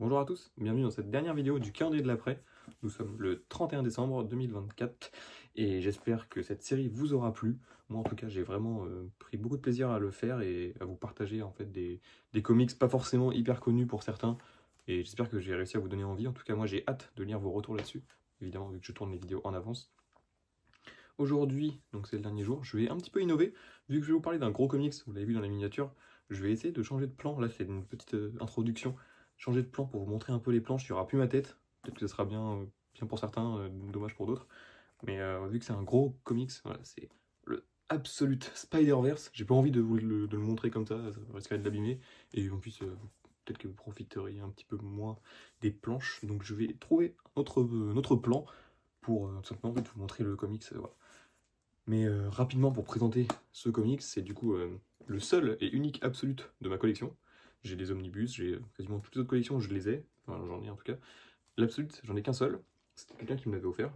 Bonjour à tous, bienvenue dans cette dernière vidéo du calendrier de l'après. Nous sommes le 31 décembre 2024 et j'espère que cette série vous aura plu. Moi en tout cas j'ai vraiment pris beaucoup de plaisir à le faire et à vous partager en fait des comics pas forcément hyper connus pour certains. Et j'espère que j'ai réussi à vous donner envie. En tout cas moi j'ai hâte de lire vos retours là-dessus, évidemment vu que je tourne les vidéos en avance. Aujourd'hui, donc c'est le dernier jour, je vais un petit peu innover. Vu que je vais vous parler d'un gros comics, vous l'avez vu dans la miniature, je vais essayer de changer de plan. Là c'est une petite introduction. Changer de plan pour vous montrer un peu les planches, il n'y aura plus ma tête. Peut-être que ce sera bien, bien pour certains, dommage pour d'autres. Mais vu que c'est un gros comics, voilà, c'est le Absolute Spider-Verse. J'ai pas envie de le montrer comme ça risquerait de l'abîmer. Et en plus, peut-être que vous profiteriez un petit peu moins des planches. Donc je vais trouver un autre plan pour tout simplement en fait, vous montrer le comics. Voilà. Mais rapidement pour présenter ce comics, c'est du coup le seul et unique Absolute de ma collection. J'ai des omnibus, j'ai quasiment toutes les autres collections, je les ai, enfin j'en ai en tout cas. L'Absolute, j'en ai qu'un seul, c'était quelqu'un qui me l'avait offert.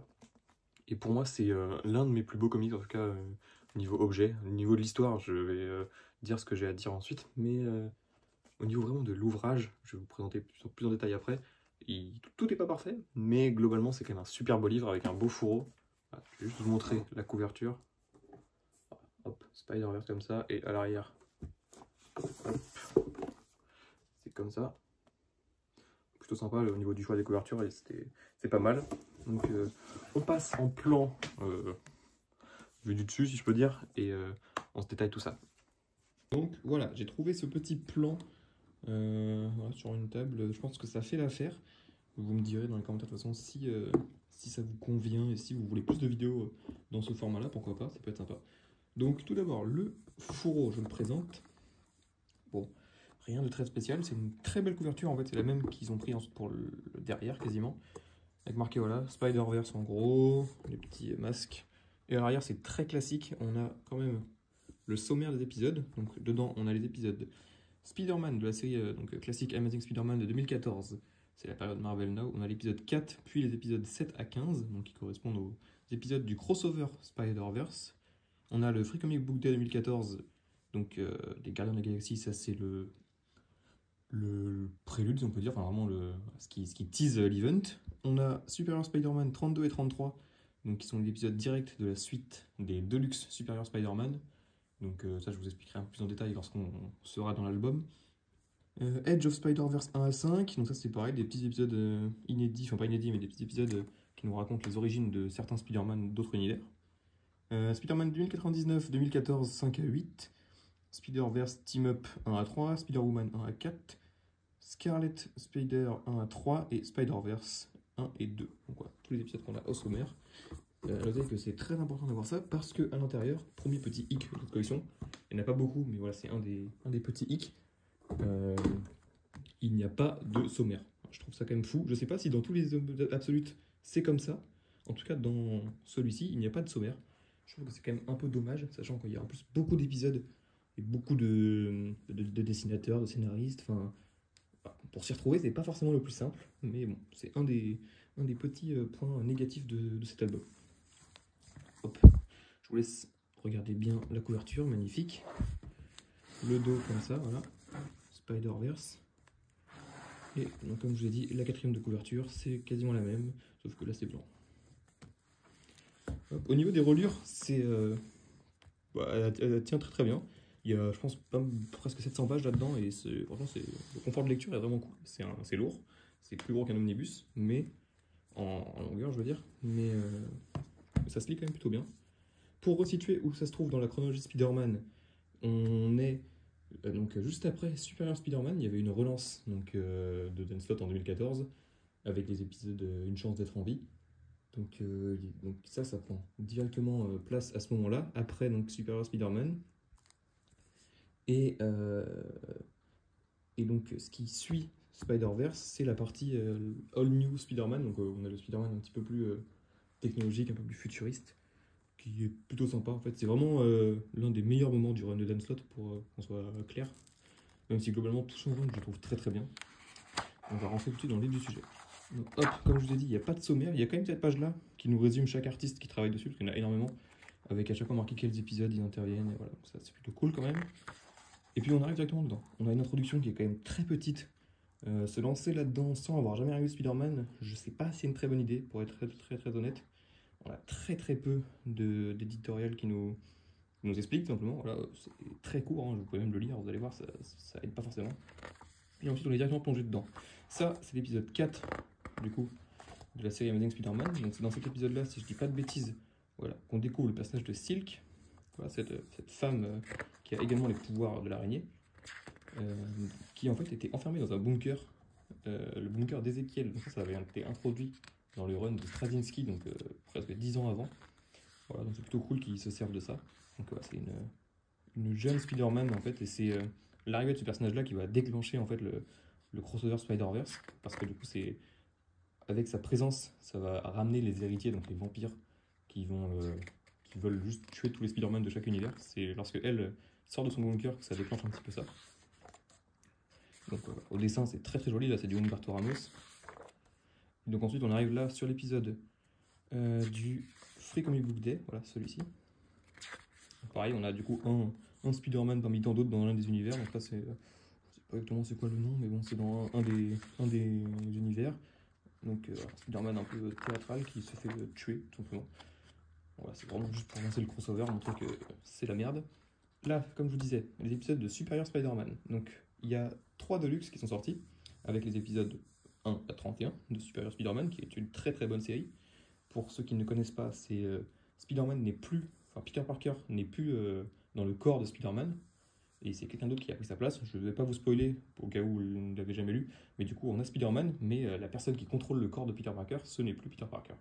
Et pour moi, c'est l'un de mes plus beaux comics, en tout cas au niveau objet. Au niveau de l'histoire, je vais dire ce que j'ai à dire ensuite, mais au niveau vraiment de l'ouvrage, je vais vous présenter plus en détail après. Tout n'est pas parfait, mais globalement, c'est quand même un super beau livre avec un beau fourreau. Voilà, je vais juste vous montrer la couverture. Hop, Spider-Verse comme ça, et à l'arrière, c'est comme ça. Plutôt sympa au niveau du choix des couvertures, et c'est pas mal. Donc on passe en plan vu du dessus, si je peux dire, et on se détaille tout ça. Donc voilà, j'ai trouvé ce petit plan voilà, sur une table. Je pense que ça fait l'affaire. Vous me direz dans les commentaires de toute façon si ça vous convient et si vous voulez plus de vidéos dans ce format-là, pourquoi pas, ça peut être sympa. Donc tout d'abord, le fourreau, je le présente. Bon, rien de très spécial, c'est une très belle couverture, en fait, c'est la même qu'ils ont pris pour le derrière, quasiment. Avec marqué, voilà, Spider-Verse en gros, les petits masques. Et à l'arrière, c'est très classique, on a quand même le sommaire des épisodes. Donc dedans, on a les épisodes Spider-Man de la série donc, classique Amazing Spider-Man de 2014. C'est la période Marvel Now. On a l'épisode 4, puis les épisodes 7 à 15, donc qui correspondent aux épisodes du crossover Spider-Verse. On a le Free Comic Book Day 2014, donc les Gardiens de la Galaxie, ça c'est le prélude, si on peut dire, enfin vraiment ce qui tease l'event. On a Superior Spider-Man 32 et 33, donc qui sont les épisodes directs de la suite des Deluxe Superior Spider-Man. Donc ça, je vous expliquerai un peu plus en détail lorsqu'on sera dans l'album. Edge of Spider-Verse 1 à 5, donc ça c'est pareil, des petits épisodes inédits, enfin pas inédits, mais des petits épisodes qui nous racontent les origines de certains Spider-Man d'autres univers. Spider-Man 2099, 2014, 5 à 8. Spider-Verse Team Up 1 à 3, Spider-Woman 1 à 4, Scarlet Spider 1 à 3 et Spider-Verse 1 et 2. Donc voilà, tous les épisodes qu'on a au sommaire. Notez que c'est très important d'avoir ça parce que à l'intérieur, premier petit hic de cette collection, il n'y en a pas beaucoup, mais voilà, c'est un des petits hicks. Il n'y a pas de sommaire. Je trouve ça quand même fou. Je sais pas si dans tous les absolutes c'est comme ça. En tout cas, dans celui-ci, il n'y a pas de sommaire. Je trouve que c'est quand même un peu dommage, sachant qu'il y a en plus beaucoup d'épisodes et beaucoup de dessinateurs, de scénaristes. Enfin, pour s'y retrouver, c'est pas forcément le plus simple, mais bon, c'est un des petits points négatifs de cet album. Hop, je vous laisse regarder bien la couverture, magnifique. Le dos comme ça, voilà, Spider-Verse. Et donc, comme je vous ai dit, la quatrième de couverture, c'est quasiment la même, sauf que là c'est blanc. Hop, au niveau des reliures, elle tient très très bien. Il y a, je pense, presque 700 pages là-dedans, et franchement, le confort de lecture est vraiment cool. C'est lourd, c'est plus gros qu'un omnibus, mais en longueur, je veux dire, mais ça se lit quand même plutôt bien. Pour resituer où ça se trouve dans la chronologie Spider-Man, on est donc juste après Superior Spider-Man, il y avait une relance donc, de Dan Slott en 2014, avec les épisodes Une chance d'être en vie. Donc ça prend directement place à ce moment-là, après donc Superior Spider-Man. Et donc ce qui suit Spider-Verse, c'est la partie All New Spider-Man. Donc on a le Spider-Man un petit peu plus technologique, un peu plus futuriste, qui est plutôt sympa. En fait, c'est vraiment l'un des meilleurs moments du run de Dan Slott, pour qu'on soit clair. Même si globalement tout son run, je le trouve très très bien. On va rentrer tout de suite dans le vif du sujet. Donc, hop, comme je vous ai dit, il n'y a pas de sommaire. Il y a quand même cette page-là qui nous résume chaque artiste qui travaille dessus, parce qu'il y en a énormément, avec à chaque fois marqué quels épisodes ils interviennent, et voilà, ça c'est plutôt cool quand même. Et puis on arrive directement dedans. On a une introduction qui est quand même très petite, Se lancer là-dedans sans avoir jamais revu Spider-Man, je sais pas si c'est une très bonne idée, pour être très honnête. On a très peu d'éditorial qui nous explique tout simplement. Voilà, c'est très court, hein, vous pouvez même le lire, vous allez voir, ça aide pas forcément. Et ensuite on est directement plongé dedans. Ça, c'est l'épisode 4 du coup de la série Amazing Spider-Man. Donc c'est dans cet épisode-là, si je dis pas de bêtises, voilà, qu'on découvre le personnage de Silk, voilà, cette femme qui a également les pouvoirs de l'araignée, qui en fait était enfermée dans un bunker, le bunker d'Ezekiel. Donc ça avait été introduit dans le run de Straczynski, donc presque 10 ans avant. Voilà, donc c'est plutôt cool qu'ils se servent de ça. Donc ouais, c'est une jeune Spider-Man en fait, et c'est l'arrivée de ce personnage-là qui va déclencher en fait le crossover Spider-Verse, parce que du coup c'est avec sa présence, ça va ramener les héritiers, donc les vampires qui veulent juste tuer tous les Spider-Man de chaque univers. C'est lorsque elle sort de son bunker que ça déclenche un petit peu ça. Donc au dessin c'est très joli, là c'est du Humberto Ramos. Donc ensuite on arrive là sur l'épisode du Free Comic Book Day, voilà celui-ci. Pareil, on a du coup un Spider-Man parmi tant d'autres dans l'un des univers. Donc là, je sais pas exactement c'est quoi le nom, mais bon, c'est dans un des univers. Donc Spider-Man un peu théâtral qui se fait tuer, tout simplement. Voilà, c'est vraiment juste pour lancer le crossover, montrer que c'est la merde. Là, comme je vous disais, les épisodes de Superior Spider-Man. Donc il y a 3 Deluxe qui sont sortis, avec les épisodes 1 à 31 de Superior Spider-Man, qui est une très bonne série. Pour ceux qui ne connaissent pas, c'est Spider-Man n'est plus, enfin Peter Parker n'est plus dans le corps de Spider-Man, et c'est quelqu'un d'autre qui a pris sa place. Je ne vais pas vous spoiler au cas où vous ne l'avez jamais lu, mais du coup on a Spider-Man, mais la personne qui contrôle le corps de Peter Parker, ce n'est plus Peter Parker.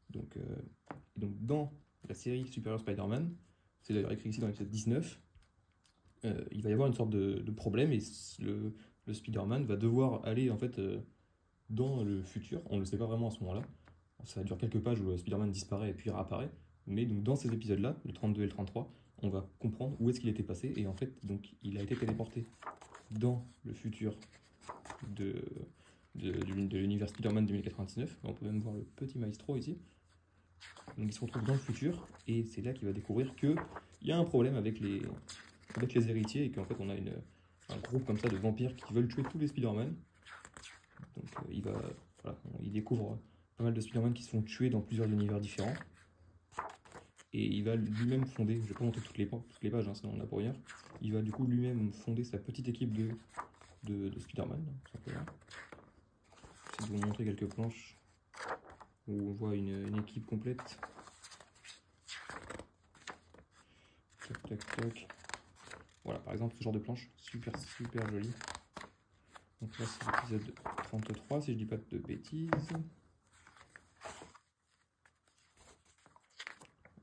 Donc dans la série Superior Spider-Man, c'est d'ailleurs écrit ici dans l'épisode 19, il va y avoir une sorte de problème, et le Spider-Man va devoir aller en fait dans le futur. On ne le sait pas vraiment à ce moment-là. Ça dure quelques pages où Spider-Man disparaît et puis réapparaît. Mais donc dans ces épisodes-là, le 32 et le 33, on va comprendre où est-ce qu'il était passé. Et en fait, donc, il a été téléporté dans le futur de l'univers Spider-Man 2099. On peut même voir le petit maestro ici. Donc il se retrouve dans le futur, et c'est là qu'il va découvrir qu'il y a un problème avec les héritiers, et qu'en fait on a un groupe comme ça de vampires qui veulent tuer tous les Spider-Man. Donc il découvre pas mal de Spider-Man qui se font tuer dans plusieurs univers différents. Et il va lui-même fonder, je ne vais pas montrer toutes les pages, hein, sinon on n'a pour rien. Il va du coup lui-même fonder sa petite équipe de Spider-Man, tout simplement. J'essaie de vous montrer quelques planches où on voit une équipe complète. Tac. Voilà, par exemple, ce genre de planche, super joli. Donc là, c'est l'épisode 33, si je dis pas de bêtises.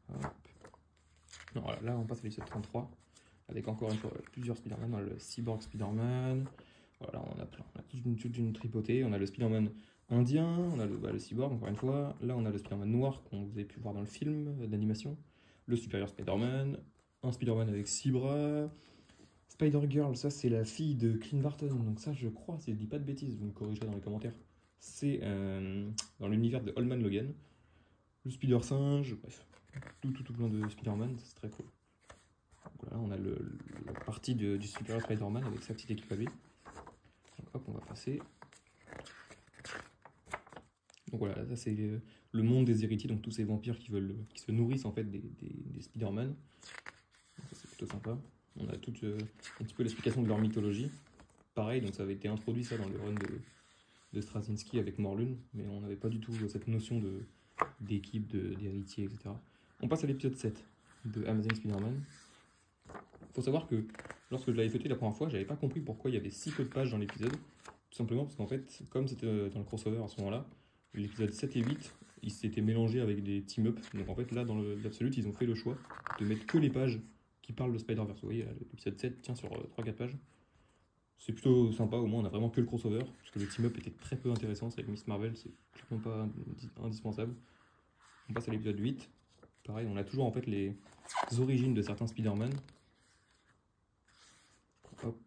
Hop. Non, voilà, là, on passe à l'épisode 33, avec encore une fois plusieurs Spider-Man. On a le Cyborg Spider-Man. Voilà, on a toute une tripotée. On a le Spider-Man indien, on a le Cyborg, encore une fois. Là, on a le Spider-Man noir qu'on vous avez pu voir dans le film d'animation. Le Superior Spider-Man. Un Spider-Man avec 6 bras. Spider-Girl, ça c'est la fille de Clint Barton, donc ça je crois, si je dis pas de bêtises, vous me corrigerez dans les commentaires, c'est dans l'univers de Holman Logan. Le Spider-Singe, bref, tout plein de Spider-Man, c'est très cool. Donc là on a la partie du Superior Spider-Man avec sa petite équipe à lui. Donc hop, on va passer. Donc voilà, ça c'est le monde des héritiers, donc tous ces vampires qui se nourrissent en fait des Spider-Man. Ça c'est plutôt sympa. On a un petit peu l'explication de leur mythologie. Pareil, donc ça avait été introduit ça dans le run de Straczynski avec Morlun, mais on n'avait pas du tout cette notion d'équipe, d'héritier, etc. On passe à l'épisode 7 de Amazing Spider-Man. Il faut savoir que lorsque je l'avais feuilleté la première fois, j'avais pas compris pourquoi il y avait si peu de pages dans l'épisode. Tout simplement parce qu'en fait, comme c'était dans le crossover à ce moment-là, l'épisode 7 et 8, ils s'étaient mélangés avec des team-up. Donc en fait, là, dans l'absolu, ils ont fait le choix de mettre que les pages qui parle de Spider-Verse. Vous voyez, l'épisode 7 tient sur 3-4 pages. C'est plutôt sympa, au moins on a vraiment que le crossover, parce que le team-up était très peu intéressant, avec Miss Marvel, c'est clairement pas indispensable. On passe à l'épisode 8. Pareil, on a toujours en fait les origines de certains Spider-Man. Hop.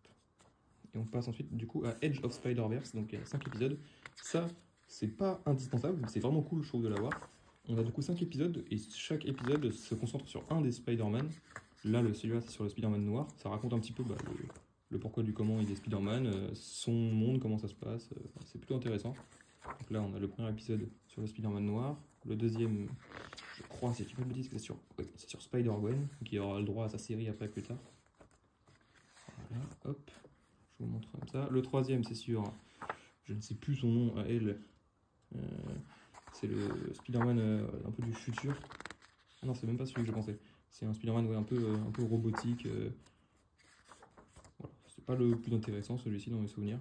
Et on passe ensuite du coup à Edge of Spider-Verse, donc il y a 5 épisodes. Ça, c'est pas indispensable, c'est vraiment cool je trouve de l'avoir. On a du coup 5 épisodes, et chaque épisode se concentre sur un des Spider-Man. Là, celui-là, c'est sur le Spider-Man noir. Ça raconte un petit peu le pourquoi du comment il est Spider-Man, son monde, comment ça se passe, c'est plutôt intéressant. Donc là on a le premier épisode sur le Spider-Man noir, le deuxième, je crois, si je dis pas de bêtises, c'est sur Spider-Gwen, qui aura le droit à sa série après plus tard. Voilà, hop, je vous montre comme ça. Le troisième c'est sur, je ne sais plus son nom à elle, c'est le Spider-Man un peu du futur. Ah non, c'est même pas celui que je pensais. C'est un Spider-Man ouais, un peu robotique. Voilà. C'est pas le plus intéressant celui-ci dans mes souvenirs.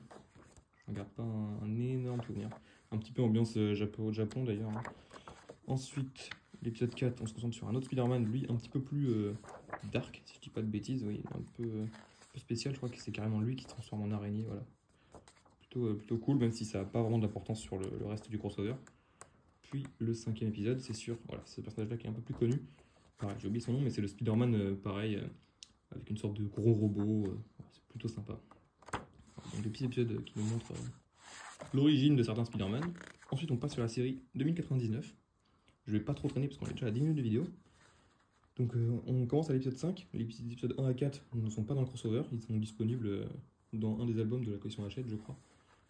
Je ne garde pas un énorme souvenir. Un petit peu ambiance Japon d'ailleurs. Hein. Ensuite, l'épisode 4, on se concentre sur un autre Spider-Man, lui un petit peu plus dark, si je dis pas de bêtises. Oui, un peu spécial, je crois que c'est carrément lui qui se transforme en araignée. Voilà. Plutôt cool, même si ça n'a pas vraiment d'importance sur le reste du crossover. Puis le cinquième épisode, c'est sur voilà, ce personnage-là qui est un peu plus connu. Pareil, j'ai oublié son nom, mais c'est le Spider-Man, pareil, avec une sorte de gros robot. C'est plutôt sympa. Donc, des petits épisodes qui nous montrent l'origine de certains Spider-Man. Ensuite, on passe sur la série 2099. Je vais pas trop traîner parce qu'on est déjà à 10 minutes de vidéo. Donc, on commence à l'épisode 5. Les épisodes 1 à 4 ne sont pas dans le crossover. Ils sont disponibles dans un des albums de la collection Hachette, je crois.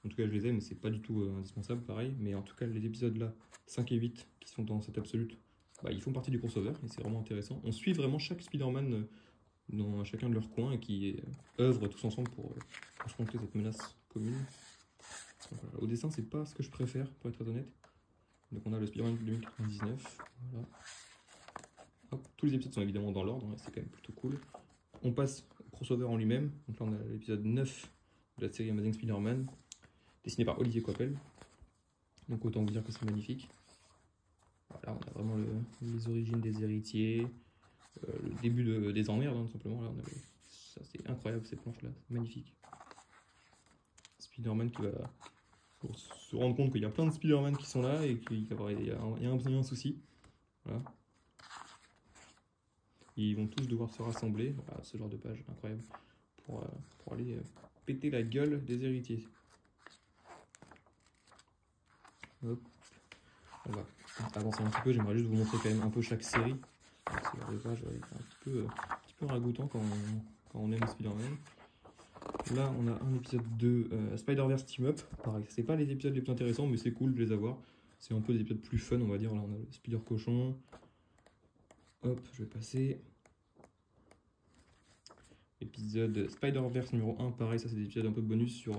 En tout cas, je les ai, mais c'est pas du tout indispensable, pareil. Mais en tout cas, les épisodes là, 5 et 8, qui sont dans cette absolute, bah, ils font partie du crossover et c'est vraiment intéressant. On suit vraiment chaque Spider-Man dans chacun de leurs coins et qui œuvrent tous ensemble pour affronter cette menace commune. Donc, voilà. Au dessin, c'est pas ce que je préfère, pour être très honnête. Donc, on a le Spider-Man 2099. Voilà. Hop, tous les épisodes sont évidemment dans l'ordre, hein, c'est quand même plutôt cool. On passe au crossover en lui-même. Donc là, on a l'épisode 9 de la série Amazing Spider-Man, dessiné par Olivier Coipel. Donc autant vous dire que c'est magnifique. Voilà, on a vraiment les origines des héritiers, le début des emmerdes, hein, tout simplement. Là, ça c'est incroyable cette planche-là, c'est magnifique. Spider-Man qui va se rendre compte qu'il y a plein de Spider-Man qui sont là et qu'il y a un souci. Voilà. Ils vont tous devoir se rassembler, voilà, ce genre de page incroyable, pour aller péter la gueule des héritiers. Hop. On va avancer un petit peu, j'aimerais juste vous montrer quand même un peu chaque série. C'est genre de page ouais, un petit peu ragoûtant quand on aime Spider-Man. Là, on a un épisode de Spider-Verse Team Up. Pareil, c'est pas les épisodes les plus intéressants, mais c'est cool de les avoir. C'est un peu des épisodes plus fun, on va dire. Là, on a le Spider-Cochon. Hop, je vais passer. Épisode Spider-Verse numéro 1, pareil, ça c'est des épisodes un peu bonus sur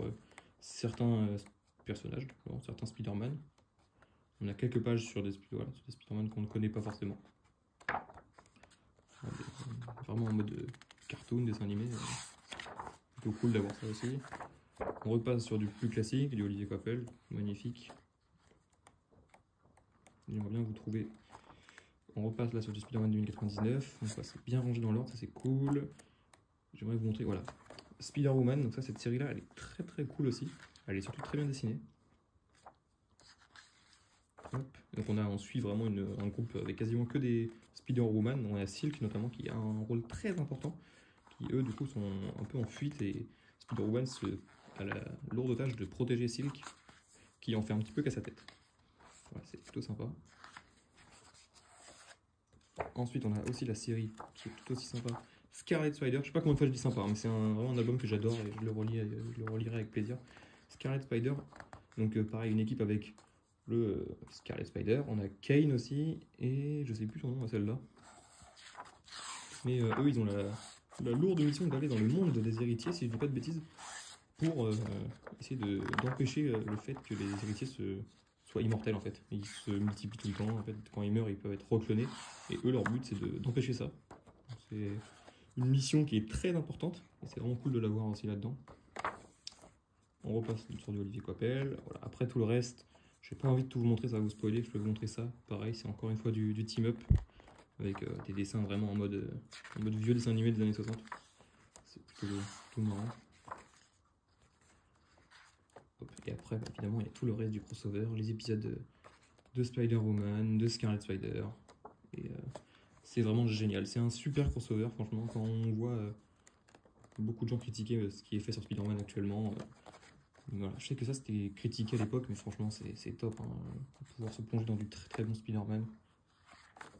certains personnages, certains Spider-Man. On a quelques pages sur des Spider-Man qu'on ne connaît pas forcément. Vraiment en mode cartoon, dessin animé. Plutôt cool d'avoir ça aussi. On repasse sur du plus classique, du Olivier Coipel, magnifique. J'aimerais bien vous trouver. On repasse là sur du Spider-Man 2099. Donc ça c'est bien rangé dans l'ordre, ça c'est cool. J'aimerais vous montrer, voilà, Spider-Woman. Donc ça, cette série-là, elle est très très cool aussi. Elle est surtout très bien dessinée. Hop. Donc on suit vraiment un groupe avec quasiment que des Spider-Woman. On a Silk notamment qui a un rôle très important, qui eux du coup sont un peu en fuite et Spider-Woman a la lourde tâche de protéger Silk, qui en fait un petit peu qu'à sa tête. Voilà, c'est plutôt sympa. Ensuite on a aussi la série qui est tout aussi sympa, Scarlet Spider. Je sais pas combien de fois je dis sympa, hein, mais c'est vraiment un album que j'adore et je le relirai avec plaisir. Scarlet Spider, donc pareil, une équipe avec le Scarlet Spider, on a Kane aussi, et je sais plus son nom à celle-là. Mais eux, ils ont la lourde mission d'aller dans le monde des héritiers, si je dis pas de bêtises, pour essayer d'empêcher le fait que les héritiers soient immortels en fait. Ils se multiplient tout le temps, en fait, quand ils meurent, ils peuvent être reclonés, et eux, leur but, c'est d'empêcher ça. C'est une mission qui est très importante, et c'est vraiment cool de la voir aussi là-dedans. On repasse sur du Olivier Coipel. Voilà. Après tout le reste, j'ai pas envie de tout vous montrer, ça va vous spoiler, je peux vous montrer ça. Pareil, c'est encore une fois du team-up, avec des dessins vraiment en mode vieux dessin animé des années 60. C'est plutôt marrant. Hop. Et après, bah, évidemment, il y a tout le reste du crossover, les épisodes de Spider-Woman, de Scarlet Spider. Et c'est vraiment génial. C'est un super crossover, franchement, quand on voit beaucoup de gens critiquer ce qui est fait sur Spider-Man actuellement. Voilà. Je sais que ça c'était critiqué à l'époque, mais franchement c'est top, hein, de pouvoir se plonger dans du très très bon Spider-Man.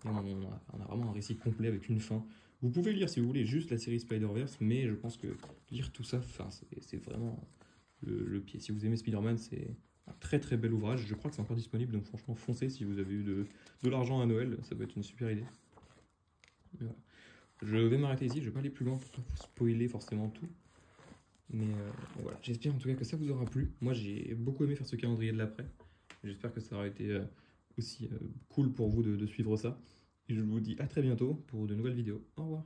On a vraiment un récit complet avec une fin Vous pouvez lire si vous voulez juste la série Spider-Verse, mais je pense que lire tout ça, c'est vraiment le pied. Si vous aimez Spider-Man, c'est un très très bel ouvrage. Je crois que c'est encore disponible, donc franchement foncez si vous avez eu de l'argent à Noël, ça peut être une super idée. Mais voilà. Je vais m'arrêter ici, je vais pas aller plus loin pour pas vous spoiler forcément tout. Mais voilà, j'espère en tout cas que ça vous aura plu. Moi j'ai beaucoup aimé faire ce calendrier de l'après. J'espère que ça aura été aussi cool pour vous de suivre ça. Et je vous dis à très bientôt pour de nouvelles vidéos. Au revoir.